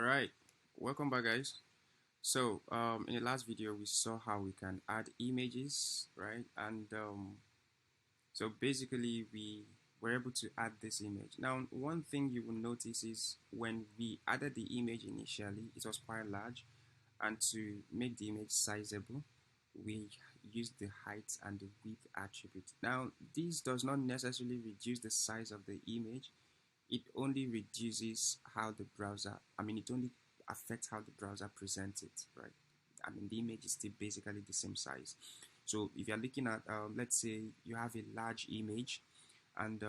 Alright, welcome back guys. So in the last video we saw how we can add images, right? And so basically we were able to add this image. Now one thing you will notice is when we added the image initially, it was quite large, and to make the image sizable we used the height and the width attribute. Now this does not necessarily reduce the size of the image, it only reduces how the browser, it only affects how the browser presents it, right? The image is still basically the same size. So if you're looking at, let's say you have a large image, and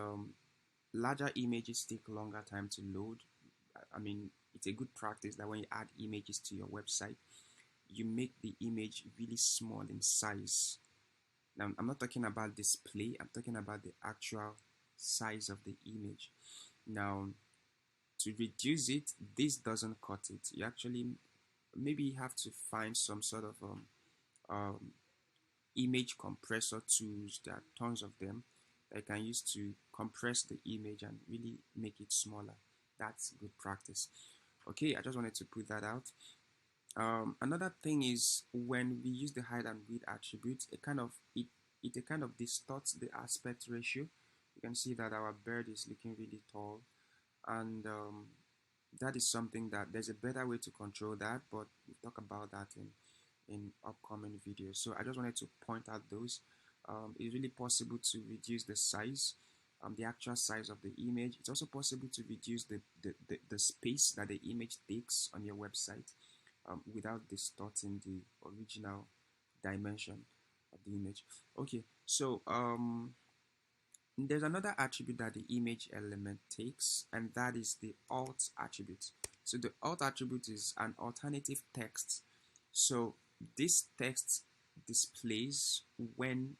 larger images take longer time to load. It's a good practice that when you add images to your website, you make the image really small in size. Now, I'm not talking about display, I'm talking about the actual size of the image. Now, to reduce it, this doesn't cut it. You actually maybe have to find some sort of image compressor tools. There are tons of them that you can use to compress the image and really make it smaller. That's good practice. Okay, I just wanted to put that out. Another thing is when we use the height and width attributes, it kind of distorts the aspect ratio. You can see that our bird is looking really tall, and that is something that there's a better way to control that, but we'll talk about that in upcoming videos. So I just wanted to point out those. It's really possible to reduce the size, the actual size of the image. It's also possible to reduce the space that the image takes on your website without distorting the original dimension of the image. Okay, so there's another attribute that the image element takes, and that is the alt attribute. So the alt attribute is an alternative text. So this text displays when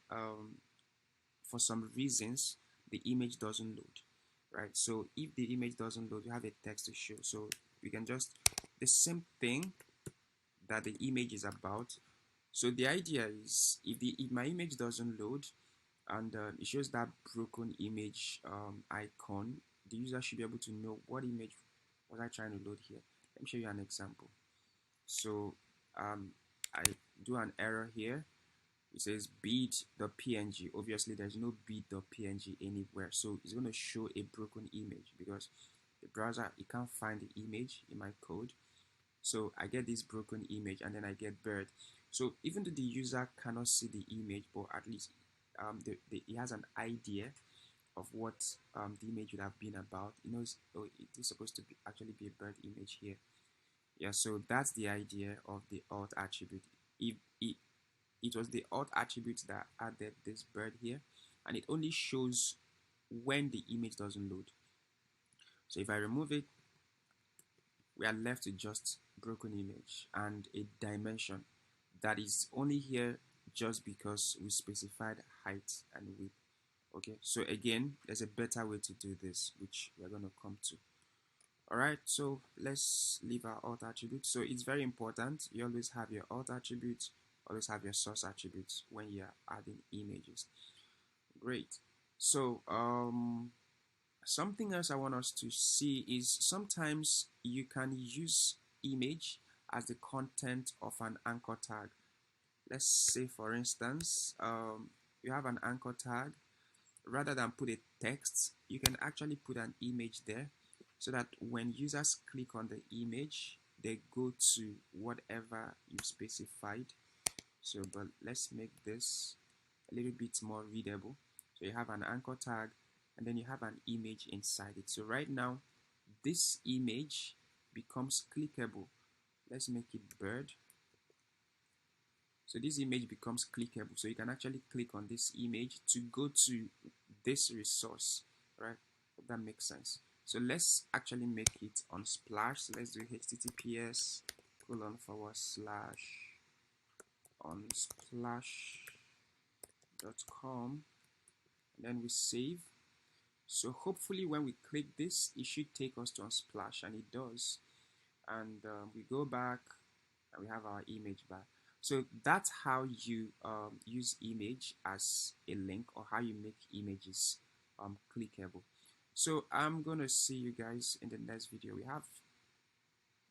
for some reasons the image doesn't load, right? So if the image doesn't load, you have a text to show. So we can just the same thing that the image is about. So the idea is if my image doesn't load, and it shows that broken image icon, the user should be able to know what image was I trying to load here. Let me show you an example. So I do an error here. It says bid.png. Obviously there's no bid.png anywhere, so it's going to show a broken image because the browser, it can't find the image in my code. So I get this broken image, and then I get bird. So even though the user cannot see the image, but at least he has an idea of what the image would have been about. He knows, oh, it is supposed to actually be a bird image here. Yeah, so that's the idea of the alt attribute. If it was the alt attribute that added this bird here, and it only shows when the image doesn't load. So if I remove it, we are left with just broken image and a dimension that is only here just because we specified height and width. Okay, so again, there's a better way to do this, which we're going to come to. All right, so let's leave our alt attribute. So it's very important you always have your alt attributes, always have your source attributes when you're adding images. Great. So something else I want us to see is sometimes you can use image as the content of an anchor tag. Let's say, for instance, you have an anchor tag. Rather than put a text, you can actually put an image there, so that when users click on the image, they go to whatever you specified. So, but let's make this a little bit more readable. So you have an anchor tag, and then you have an image inside it. So right now, this image becomes clickable. Let's make it bird. So this image becomes clickable. So you can actually click on this image to go to this resource, right? If that makes sense. So let's actually make it on Splash. So let's do https://on splash.com, and then we save. So hopefully when we click this, it should take us to Unsplash, and it does. And we go back, and we have our image back. So that's how you use image as a link, or how you make images clickable. So I'm gonna see you guys in the next video. We have